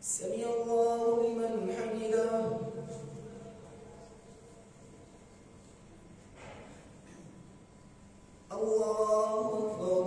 سمع الله لمن حمده. الله أكبر.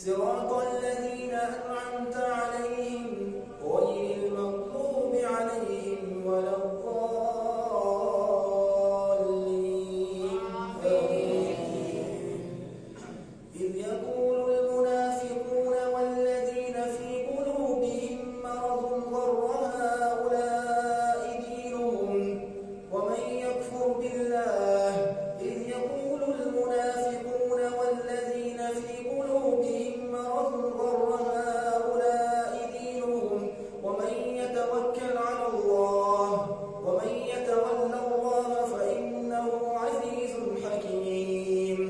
صراط الذين أنعمت عليهم غير المغضوب عليهم ولا الضالين. إذ يقول المنافقون والذين في قلوبهم مرض غر هؤلاء دينهم ومن يكفر بالله. إذ يقول المنافقون والذين في قلوبهم مرض غر هؤلاء دينهم ومن يتوكل على الله ومن يتول الله فإنه عزيز حكيم.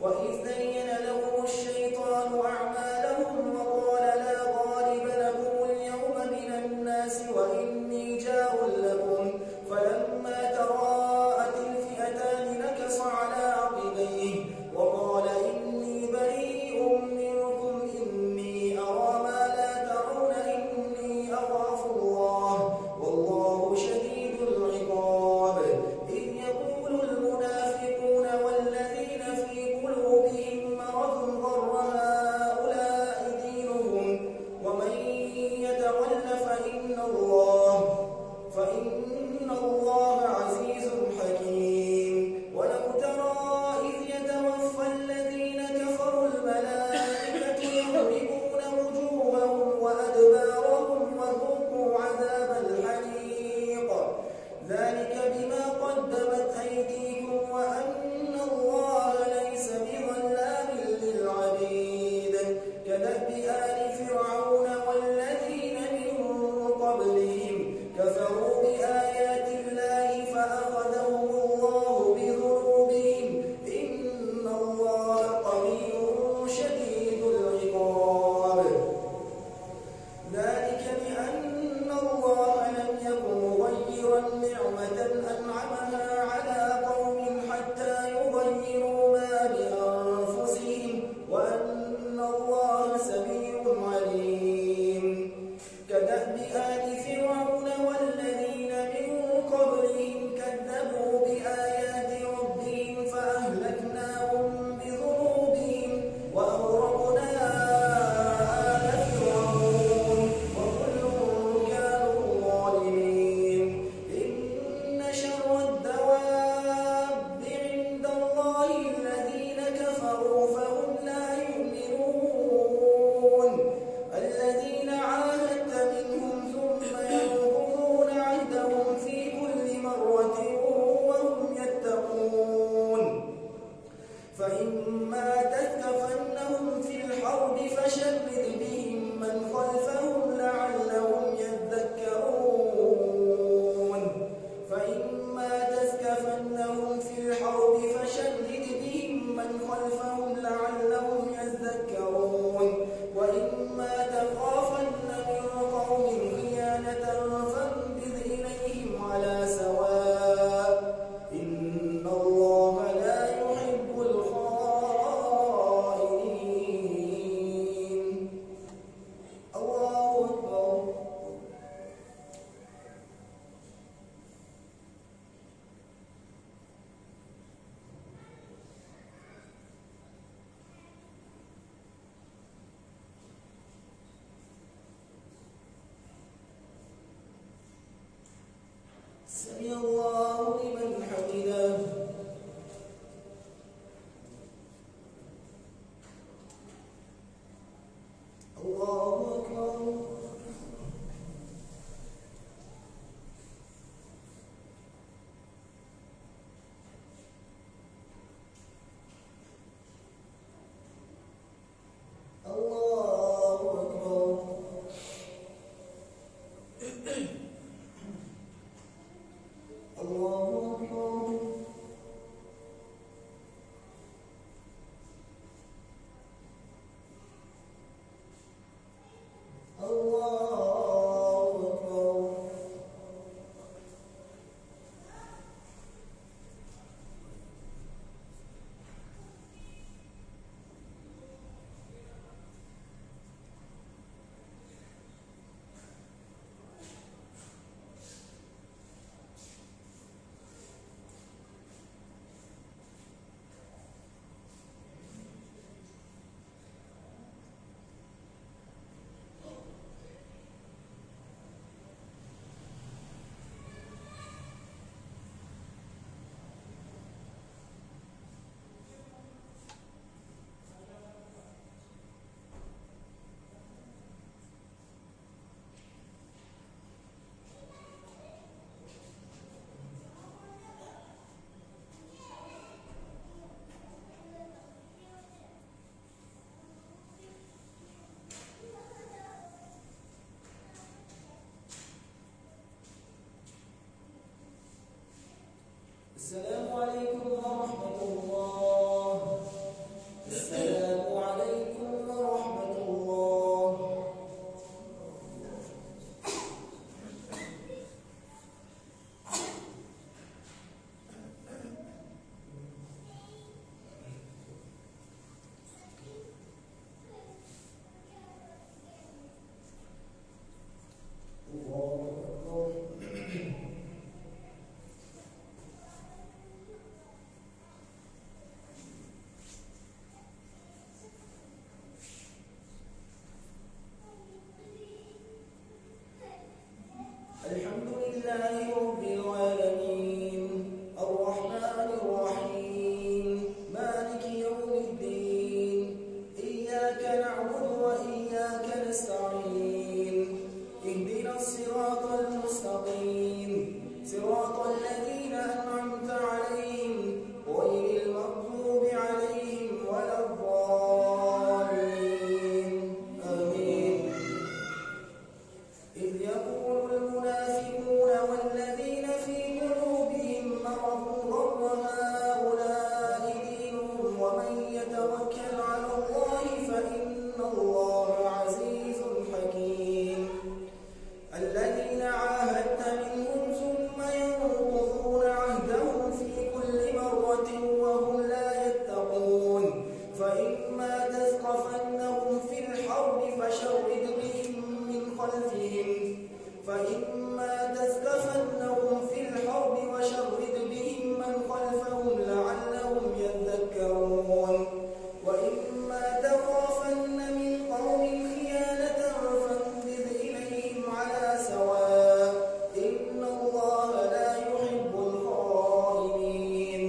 وإذ زين لهم الشيطان أعمالهم وقال لا غالب لكم اليوم من الناس وإني جار لكم فلما تراءت الفئتان نكص على عقبيه وقال إني بريء منكم إني أرى ما لا ترون إني أخاف الله والله شديد العقاب. إذ يقول المنافقون والذين في قلوبهم مرض غر هؤلاء دينهم ومن يتول فإن الله عزيز حكيم. ولو ترى إذ يتوفى الذين كفروا الملائكة يضربون وجوههم وأدبارهم وذوقوا عذاب الحريق ذلك بما قدمت أيديكم وأن الله ليس بظلام للعبيد. كدأب آل فرعون والذين من قبلهم كفروا بآيات الله فأخذهم الله بذنوبهم إن الله قوي شديد العقاب. ذلك بأن الله لم يكن مغيرا نعمة أنعمها على قوم حتى يغيروا ما بأنفسهم وأن الله سميع عليم. كدأب آل فرعون والذين من قبلهم كذبوا بآيات ربهم فأهلكناهم بذنوبهم وأغرقنا آل فرعون وكل كانوا ظالمين. إن شر الدواب عند الله الذين كفروا فهم لا يؤمنون الذين عاهدت منهم ثم ينقضون عهدهم في كل مرة وهم يتقون. فإما تثقفنهم في الحرب فشرد بهم من خلفهم لعلهم يذكرون. فإما تثقفنهم في الحرب فشرد بهم من خلفهم السلام عليكم ورحمة الله. السلام عليكم ورحمة الله. الله أكبر. الحمد لله رب العالمين الرحمن الرحيم مالك يوم الدين إياك نعبد وإياك نستعين اهدنا الصراط المستقيم صراط الذين أنعمت عليهم غير المغضوب عليهم ولا الضالين آمين. إذ يقول المنافقون والذين في قلوبهم مرض غر هؤلاء دينهم ومن يتوكل على الله فإن الله عزيز حكيم. الذين عاهدت منهم ثم ينقضون عهدهم في كل مرة وهم لا يتقون فإما تثقفنهم في الحرب فشرد بهم من خلفهم وشرد بهم من خلفهم لعلهم يذكرون وإما تخافن من قوم خيانة فانبذ إليهم على سواء إن الله لا يحب الخائنين.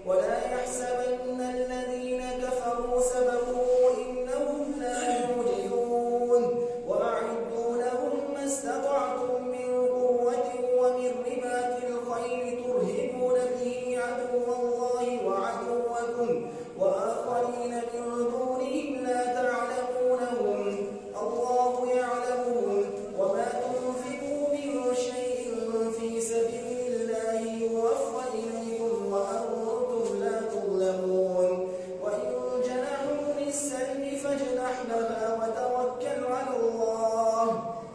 ولا يحسبن الذين كفروا سبقوا إنهم لا يعجزون وأعدوا لهم ما استطعتم من قوة ومن رباط الخيل ترهبون به عدو الله وعدوكم وآخرين من دونهم لا تعلمونهم الله يعلمهم وما تنفقوا من شيء في سبيل الله يوفى إليكم وأنتم لا تظلمون. وإن جنحوا للسلم فاجنح لها وتوكل على الله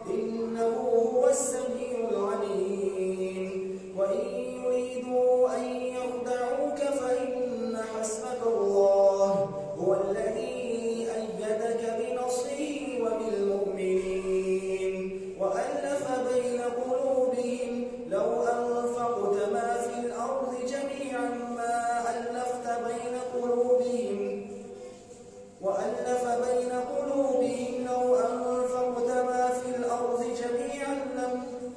إنه هو السميع العليم. وإن يريدوا أن يخدعوك فإن حسبك الله هو الذي أيدك بنصره وبالمؤمنين وألف بين قلوبهم لو أنفقت ما في الأرض جميعا ما ألفت بين قلوبهم لو أنفقت ما في الأرض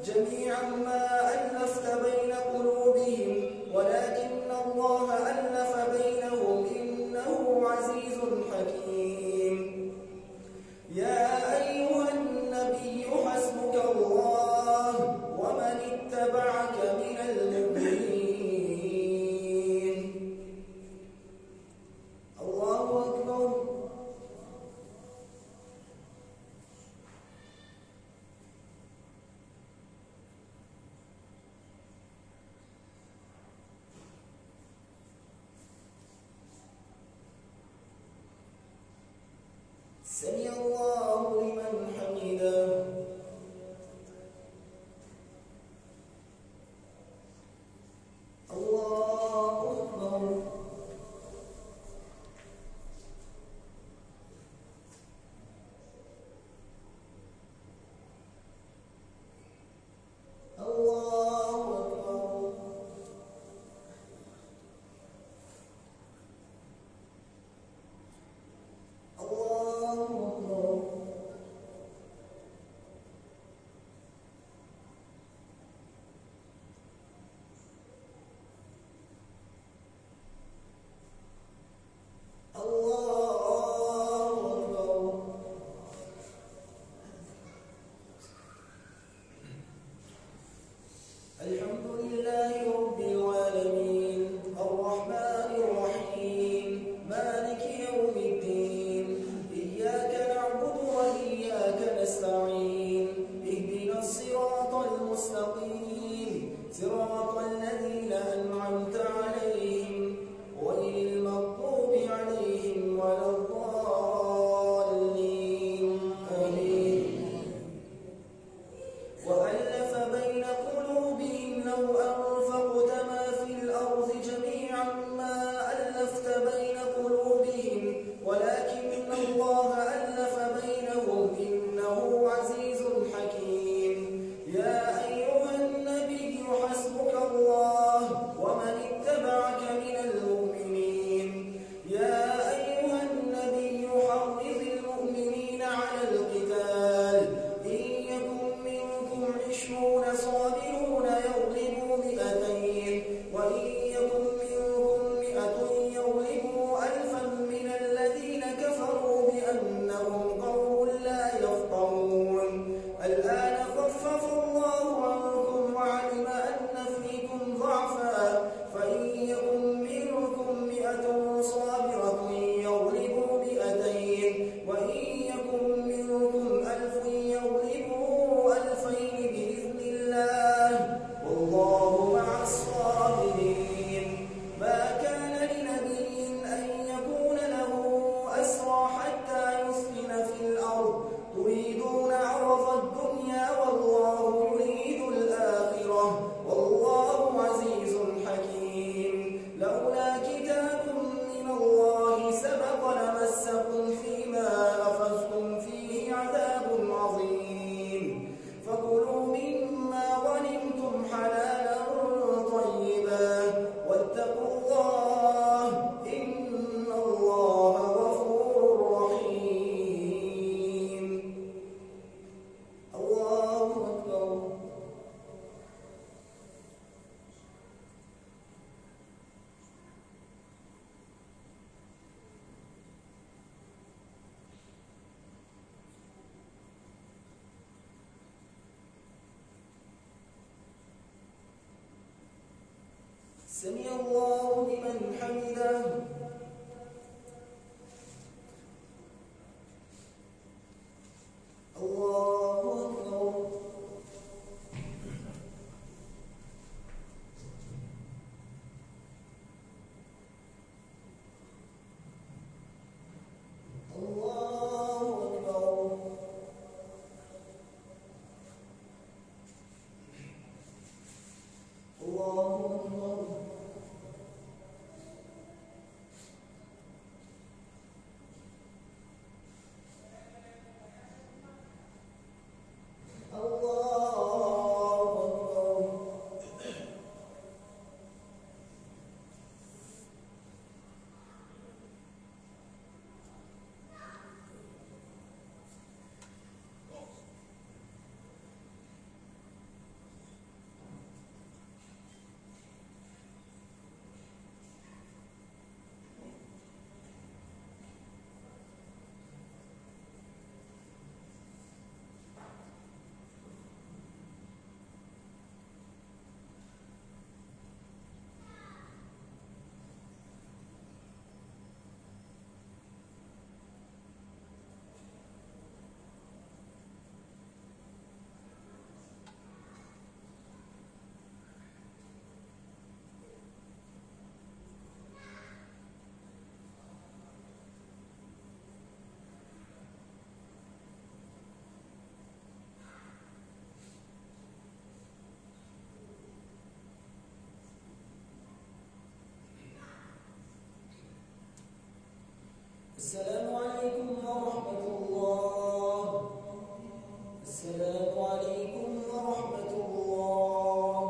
جميعا ما ألفت بين قلوبهم ولكن الله ألف بينهم إنه عزيز حكيم. يا أيها النبي حسبك الله ومن اتبعك من المؤمنين. الله أكبر. سمع الله لمن حمده. الله أكبر. الله أكبر. الله أكبر. سمع الله لمن حمده. الله أكبر. السلام عليكم ورحمة الله. السلام عليكم ورحمة الله.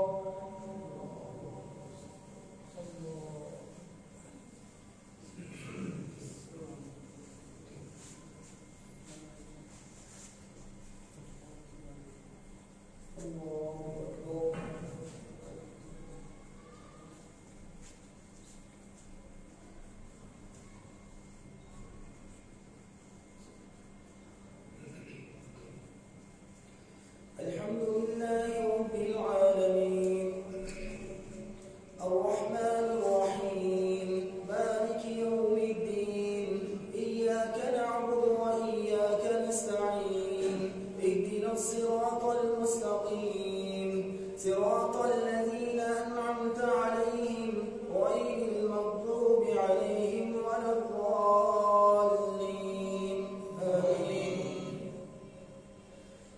الله أكبر. الحمد لله رب العالمين الرحمن الرحيم مالك يوم الدين إياك نعبد وإياك نستعين اهدنا الصراط المستقيم صراط الذين أنعمت عليهم غير المغضوب عليهم ولا الضالين آمين.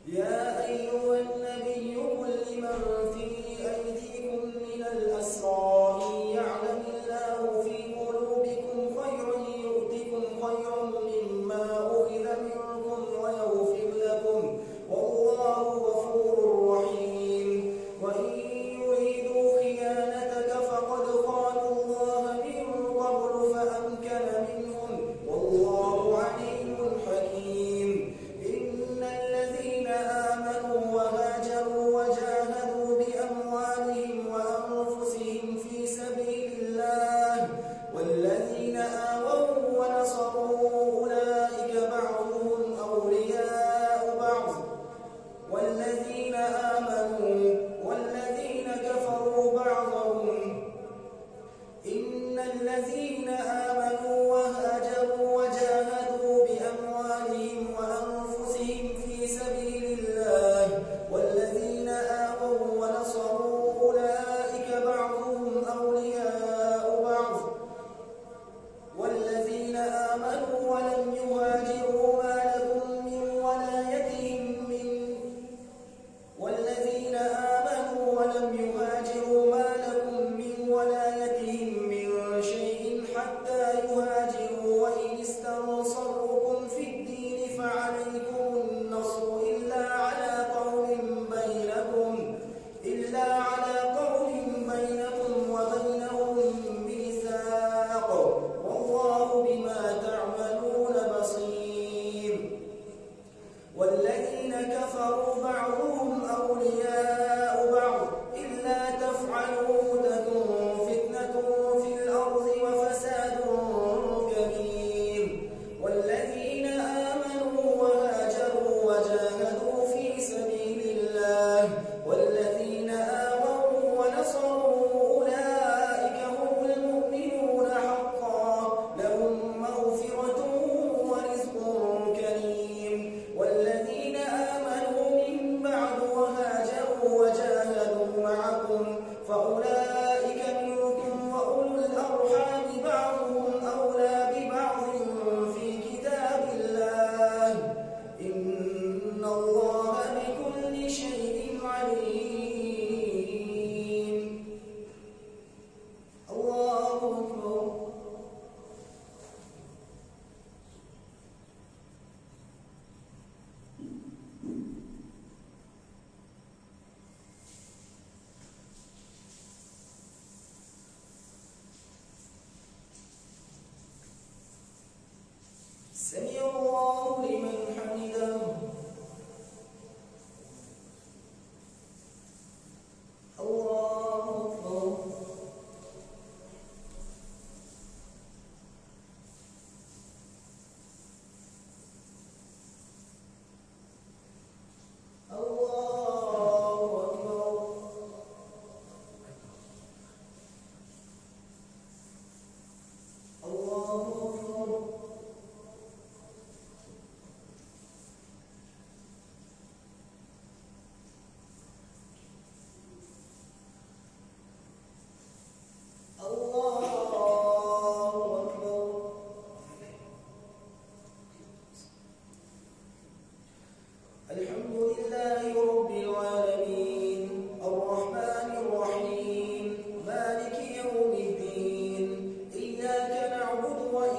يا أيها النبي قل لمن في أيديكم من الأسرى إن يعلم الله في قلوبكم خيرا يؤتكم خيرا مما أخذ منكم ويغفر لكم والله غفور رحيم. وإن يريدوا خيانتك فقد خانوا الله من قبل فأمكن منهم والله عليم حكيم. إن الذين آمنوا وهاجروا وجاهدوا بأموالهم وأنفسهم في سبيل الله والذين آووا ونصروا أولئك بعضهم أولياء بعض والذين آمنوا والذين كفروا بعضهم. إن الذين آمنوا وهاجروا وجاهدوا بأموالهم وأنفسهم في سبيل الله والذين آووا ونصروا أولئك بعضهم أولياء بعض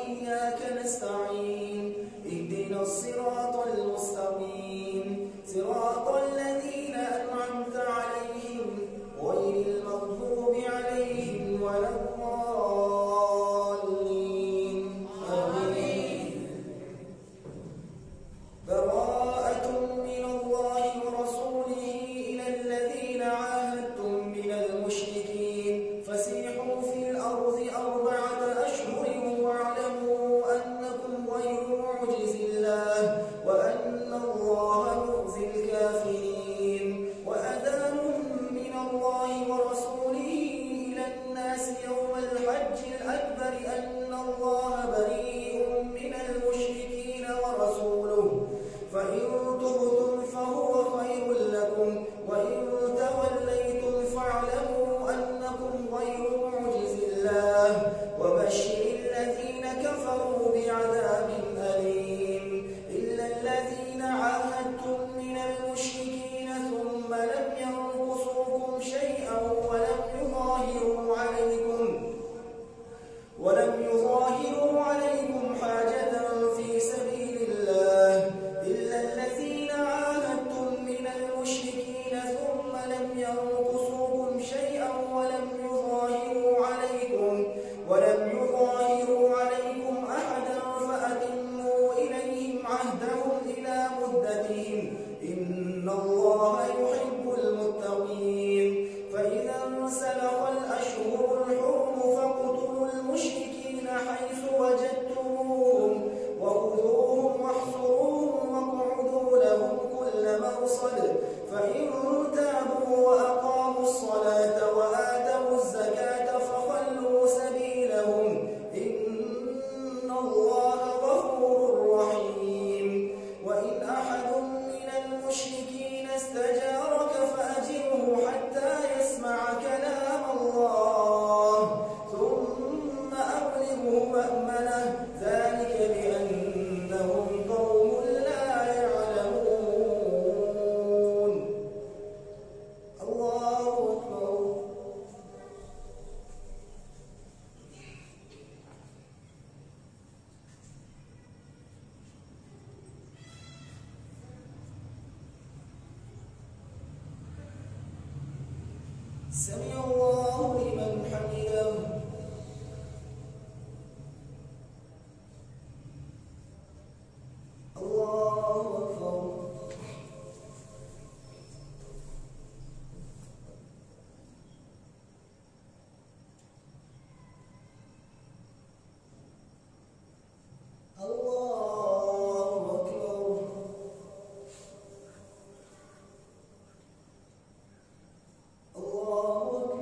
وإياك نستعين اهدنا الصراط المستقيم صراط الذين أنعمت عليهم غير المغضوب عليهم ولا الضالين آمين. براءة من الله ورسوله إلى الذين عاهدتم من المشركين فسيحوا في الأرض 4 أشهر واعلموا أنكم غير معجز الله وأن الله يخزي الكافرين. وأذان من الله ورسوله إلى الناس يوم الحج الأكبر أن الله بريء من المشركين ورسوله فإن تبتم فهو خير لكم وإن توليتم فاعلموا أنكم غير معجز الله وبشر الذين كفروا بعذاب أليم. إلا الذين عاهدتم من المشركين ثم لم ينقصوكم شيئا ولم يظاهروا عليكم حاجة في سبيل الله. إلا الذين عاهدتم من المشركين ثم لم ينقصوكم شيئا ولم يظاهروا عليكم أحدا فأتموا إليهم عهدهم إلى مدتهم إن الله يحب المتقين. فإذا انسلخ الأشهر الحرم فاقتلوا المشركين حيث وجدتموهم وخذوهم واحصروهم واقعدوا لهم كل مرصد فإن تابوا وأقاموا الصلاة وآتوا الزكاة فخلوا سبيلهم إن الله غفور رحيم. وإن أحد من المشركين استجارك فأجره حتى يسمع كلام الله ثم أبلغه مأمنه ذلك بأنهم قوم لا يعلمون. الله أكبر. سمع الله لمن حمده. الله أكبر. الله أكبر. الله أكبر.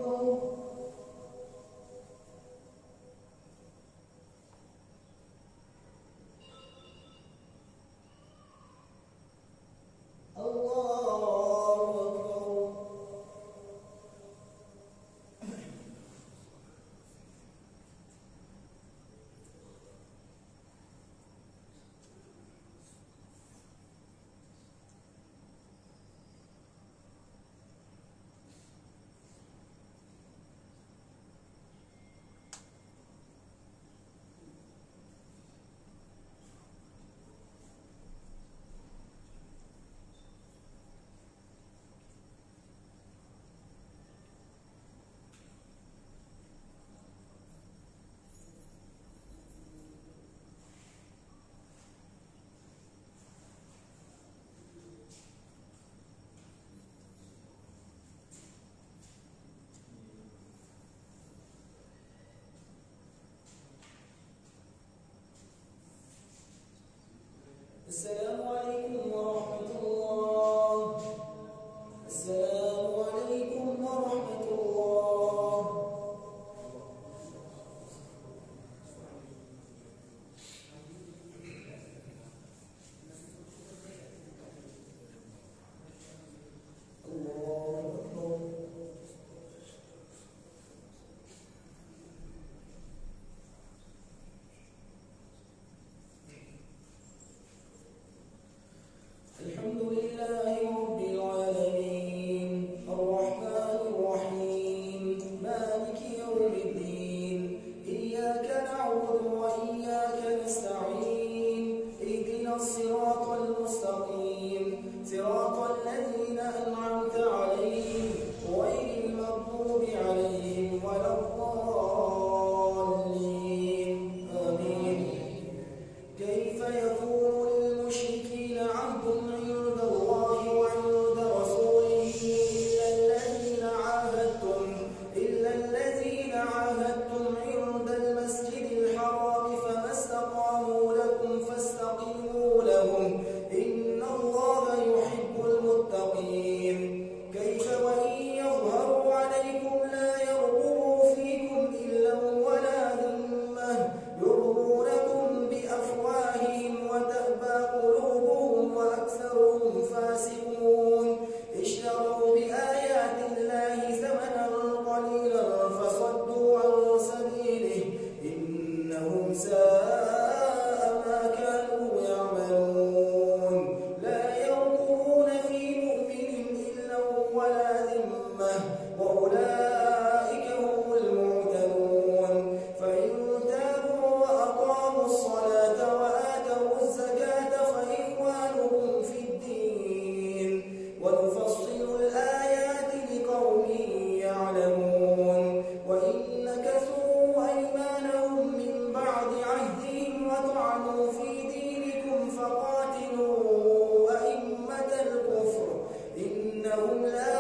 طعنوا في دينكم فقاتلوا أئمة الكفر إنهم لا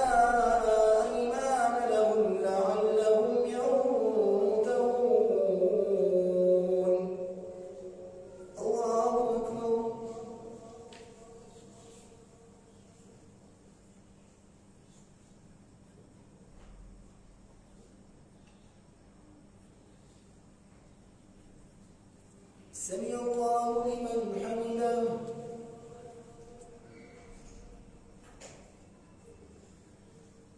إيمان لهم لعلهم ينتهون. الله أكبر. سمع الله لمن حمده.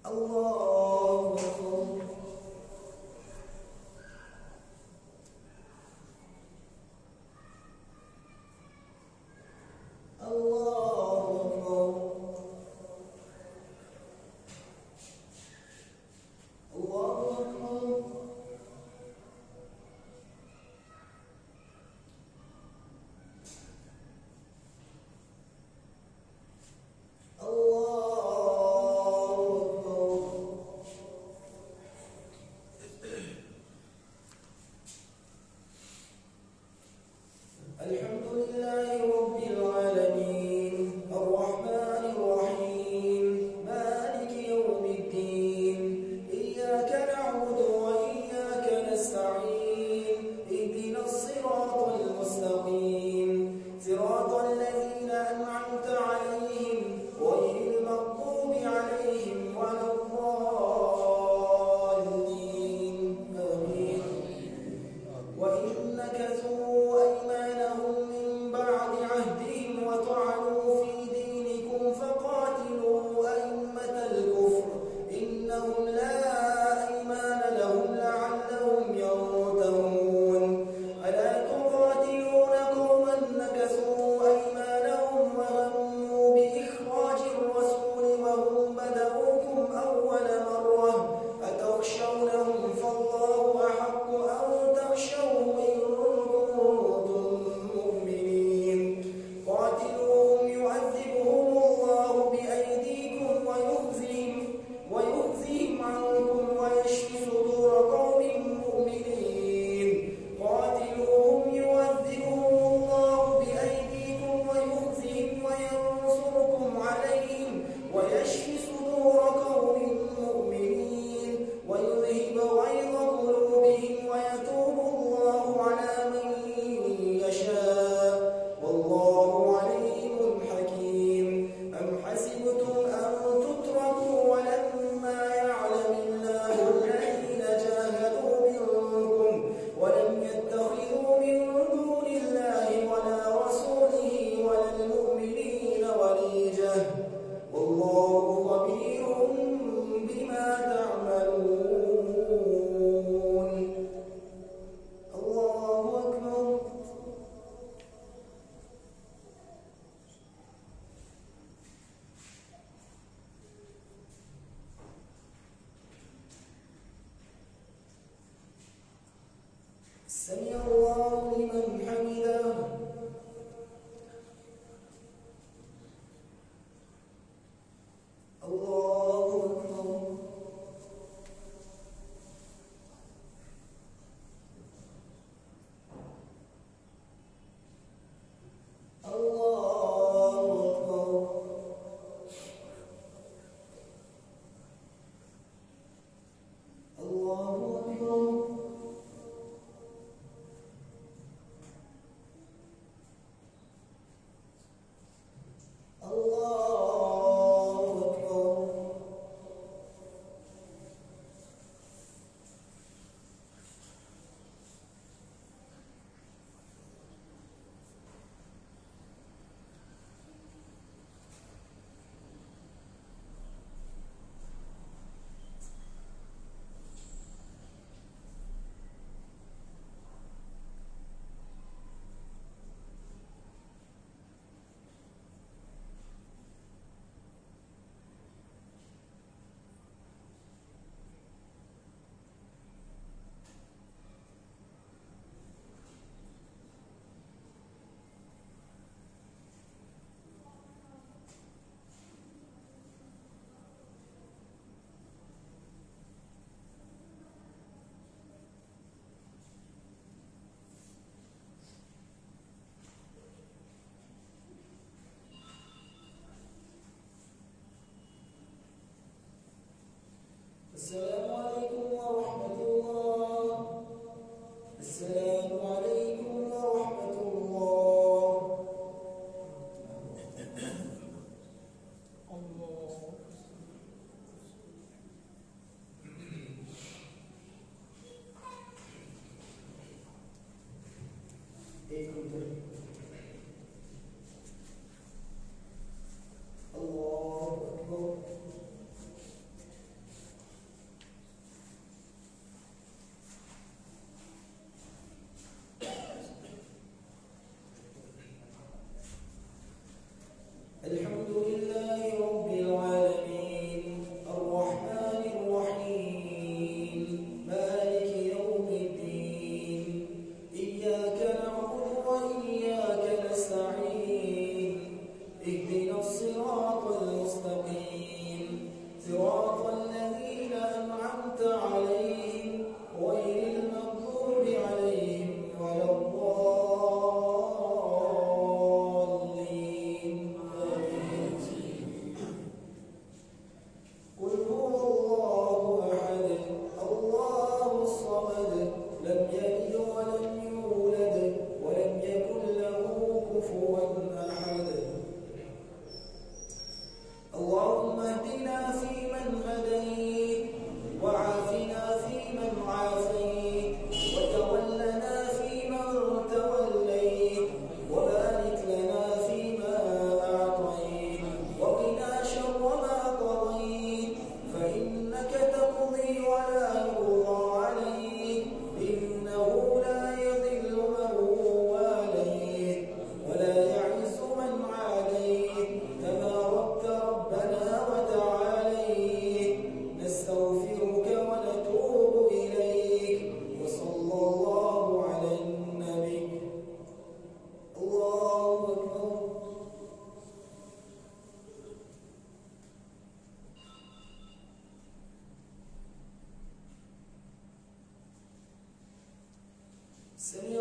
الله أكبر. الله أكبر. الله أكبر. الحمد لله رب العالمين الرحمن الرحيم مالك يوم الدين إياك نعبد وإياك نستعين اهدنا الصراط المستقيم صراط الذين أنعمت عليهم غير المغضوب عليهم ولا الضالين آمين. وإن نكثوا أيمانهم من بعد عهدهم وطعنوا في دينكم فقاتلوا أئمة الكفر إنهم لا إيمان لهم لعلهم ينتهون. ألا تقاتلون قوما نكثوا أيمانهم وهموا بإخراج الرسول وهم بدؤوكم أول مرة أتخشونهم فالله أحق أن تخشوه إن السلام عليكم ورحمة الله. السلام عليكم ورحمة الله. الله. إيه كنت الله أكبر. الحمد لله رب العالمين الرحمن الرحيم مالك يوم الدين إياك نعبد وإياك نستعين اهدنا الصراط المستقيم صراط الذين أنعمت عليهم غير المغضوب عليهم ولا الضالين. قل هو الله أحد الله الصمد لم يلد ولم يولد ولم يكن له كفوا أحد. اللهم اهدنا فيمن هديت وعافنا فيمن عافيت وتولنا فيمن توليت وبارك لنا فيما أعطيت وقنا شر ما قضيت فإنك تقضي ولا يقضى عليك إنه لا يضل من واليت ولا يعز من عاديت تباركت ربنا وتعاليت نستغفرك ونتوب إليك وصلى الله على النبي. الله أكبر. سمع